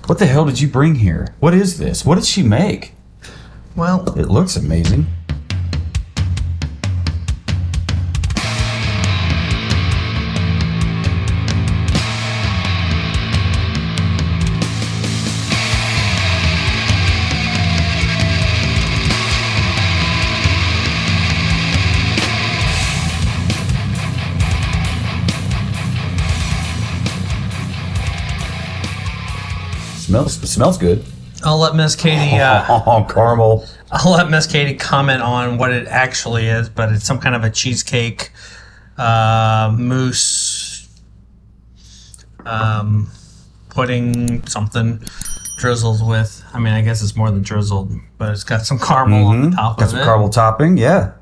What the hell did you bring here? What is this? What did she make? Well, it looks amazing. Smells good. I'll let Miss Katie. Caramel. I'll let Miss Katie comment on what it actually is, but it's some kind of a cheesecake mousse pudding something drizzled with. I mean, I guess it's more than drizzled, but it's got some caramel on the top of it. Got some caramel topping. Yeah.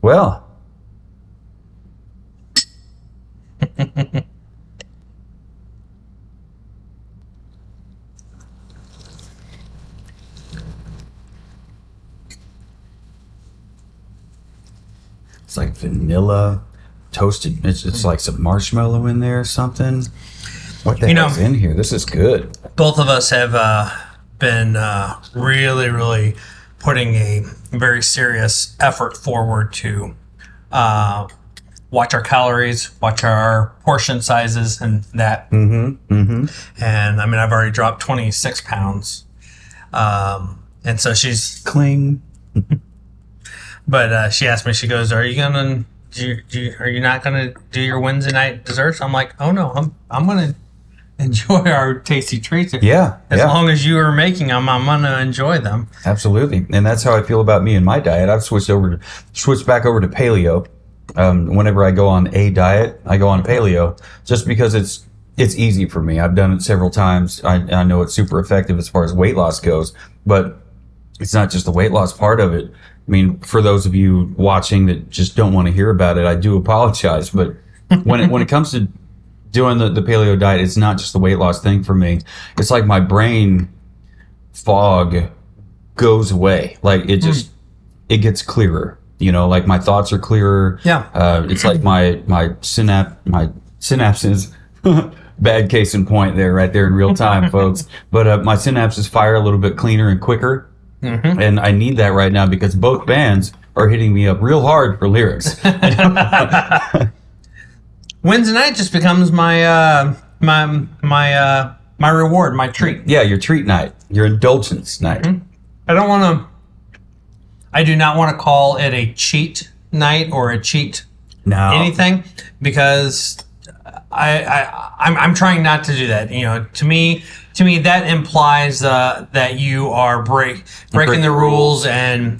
Well. It's like vanilla, toasted. It's like some marshmallow in there or something. What the hell's in here? This is good. Both of us have been really, really putting a very serious effort forward to watch our calories, watch our portion sizes, and that. And I mean, I've already dropped 26 pounds. And so she's cling. But she asked me, she goes, are you not gonna do your Wednesday night desserts? I'm like, oh no, I'm gonna enjoy our tasty treats. As long as you are making them, I'm gonna enjoy them. Absolutely, and that's how I feel about me and my diet. I've switched back over to paleo. Whenever I go on a diet, I go on paleo just because it's easy for me. I've done it several times. I know it's super effective as far as weight loss goes, but it's not just the weight loss part of it. I mean, for those of you watching that just don't want to hear about it, I do apologize. But when it comes to doing the paleo diet, it's not just the weight loss thing for me. It's like my brain fog goes away. Like it gets clearer. You know, like my thoughts are clearer. Yeah. It's like my synapses. Bad case in point there, right there in real time, folks. But my synapses fire a little bit cleaner and quicker. And I need that right now because both bands are hitting me up real hard for lyrics. Wednesday night just becomes my my reward, my treat. Yeah, your treat night, your indulgence night. I do not want to call it a cheat night or a cheat anything because I'm trying not to do that. You know, to me that implies that you are breaking the rules and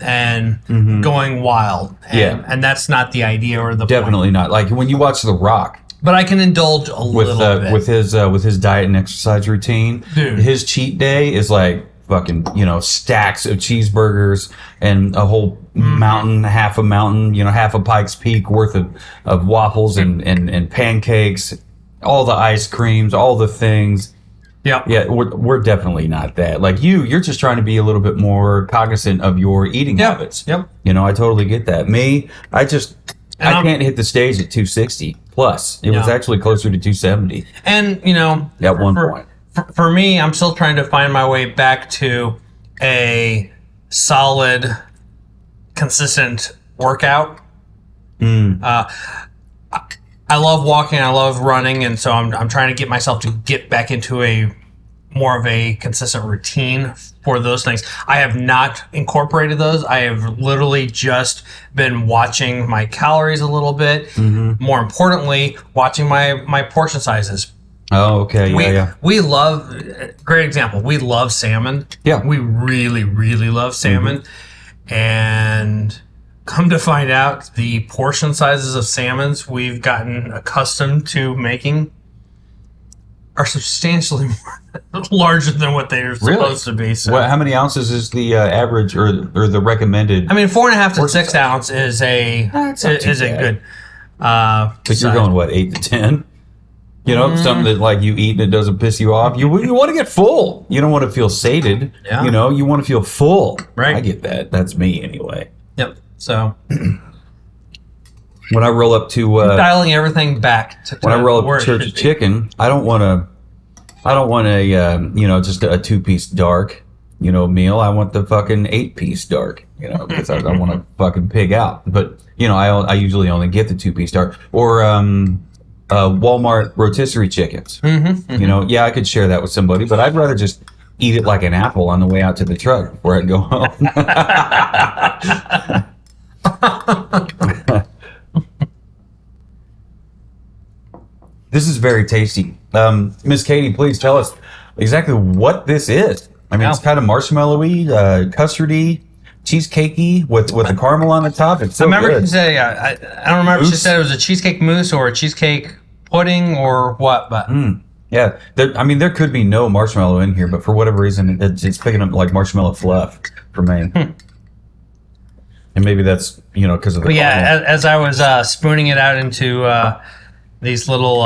going wild. And that's not the idea or the definitely point. Not. Like when you watch The Rock. But I can indulge a little bit with his diet and exercise routine. Dude. His cheat day is like fucking, stacks of cheeseburgers and a whole mountain, half a mountain, half a Pikes Peak worth of waffles and pancakes, all the ice creams, all the things. Yeah, we're definitely not that. Like you're just trying to be a little bit more cognizant of your eating habits. Yep. I totally get that. Me, I can't hit the stage at 260 plus. It was actually closer to 270. And at one point. For me, I'm still trying to find my way back to a solid, consistent workout. I love walking, I love running, and so I'm trying to get myself to get back into a more of a consistent routine for those things. I have not incorporated those. I have literally just been watching my calories a little bit. More importantly, watching my portion sizes. Oh, okay. We love, great example, we love salmon. Yeah. We really, really love salmon. And come to find out, the portion sizes of salmons we've gotten accustomed to making are substantially more larger than what they're supposed to be. So, how many ounces is the average or the recommended? I mean, 4.5 to 6 ounce is a good. But you're going what, 8 to 10? Something that like you eat and it doesn't piss you off. You want to get full. You don't want to feel sated. Yeah. You want to feel full. Right. I get that. That's me anyway. Yep. So when I roll up to dialing everything back to when I roll up to Church of Chicken, I don't want I don't want a just a 2-piece dark meal. I want the fucking 8-piece dark, because I don't want to fucking pig out. But I usually only get the 2-piece dark or Walmart rotisserie chickens. Yeah, I could share that with somebody, but I'd rather just eat it like an apple on the way out to the truck before I go home. This is very tasty. Miss Katie, please tell us exactly what this is. I mean, It's kind of marshmallowy, custardy, cheesecakey with the caramel on the top. It's so I remember good. she said, I don't remember if she said it was a cheesecake mousse or a cheesecake pudding or what, but... Yeah, there could be no marshmallow in here, but for whatever reason, it's picking up like marshmallow fluff for me. And maybe that's, because of the caramel. As I was spooning it out into these little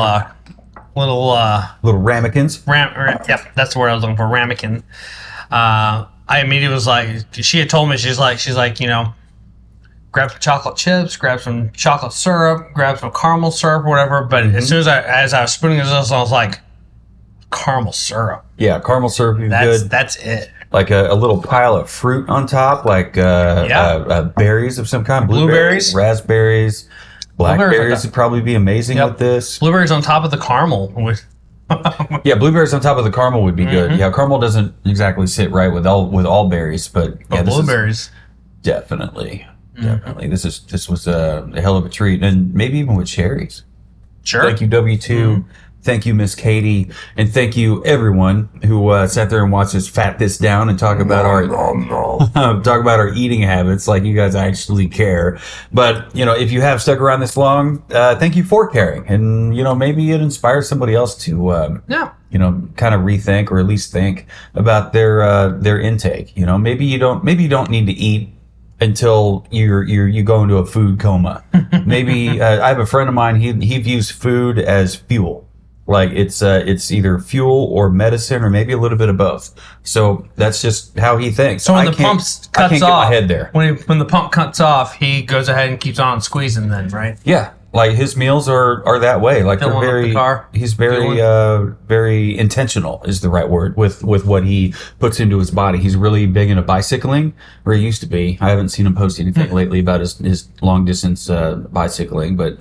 ramekins. Yep, that's the word I was looking for, ramekin. I immediately was like, she had told me, she's like, grab some chocolate chips, grab some chocolate syrup, grab some caramel syrup, or whatever. But as soon as I was spooning this, I was like, caramel syrup. Yeah, caramel syrup is good. That's it. Like a little pile of fruit on top, like berries of some kind. Blueberries, raspberries, blackberries would probably be amazing with this. Blueberries on top of the caramel. Yeah, blueberries on top of the caramel would be good. Yeah, caramel doesn't exactly sit right with all berries, but blueberries definitely. This was a hell of a treat, and maybe even with cherries. Sure. Thank you, W2. Thank you, Miss Katie, and thank you everyone who sat there and watched us fat this down and talk about our eating habits like you guys actually care. But if you have stuck around this long, thank you for caring, and maybe it inspires somebody else to kind of rethink or at least think about their intake. Maybe you don't need to eat until you go into a food coma. Maybe I have a friend of mine. He views food as fuel. Like it's either fuel or medicine or maybe a little bit of both. So that's just how he thinks. So when the pump cuts off, my head there. When the pump cuts off, he goes ahead and keeps on squeezing. Then right? Yeah, like his meals are that way. Like they're very. He's very very intentional is the right word with what he puts into his body. He's really big into bicycling, where he used to be. I haven't seen him post anything lately about his long distance bicycling, but.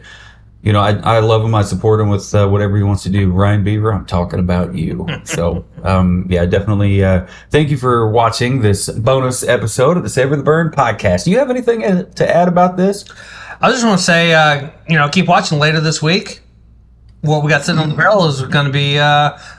I love him. I support him with whatever he wants to do. Ryan Beaver, I'm talking about you. So, definitely thank you for watching this bonus episode of the Savor the Burn podcast. Do you have anything to add about this? I just want to say, keep watching later this week. What we got sitting on the barrel is going to be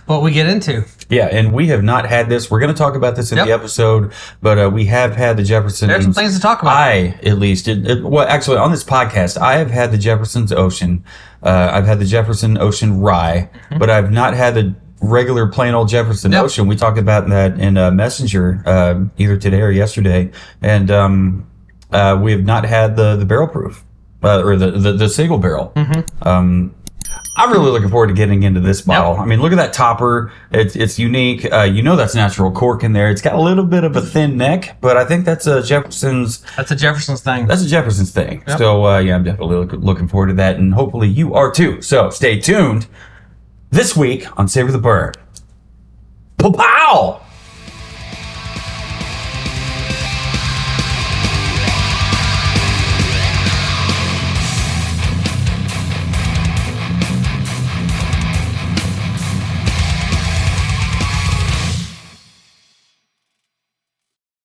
what we get into. Yeah, and we have not had this. We're going to talk about this in the episode, but we have had the Jeffersons. There's some things to talk about. Actually, on this podcast, I have had the Jefferson's Ocean. I've had the Jefferson Ocean Rye, but I've not had the regular plain old Jefferson Ocean. We talked about that in Messenger either today or yesterday, and we have not had the barrel proof or the single barrel. I'm really looking forward to getting into this bottle. I mean, look at that topper. It's unique. That's natural cork in there. It's got a little bit of a thin neck, but I think that's a Jefferson's. That's a Jefferson's thing. That's a Jefferson's thing. Yep. So, I'm definitely looking forward to that, and hopefully you are too. So, stay tuned this week on Savor the Burn. Bye-bye!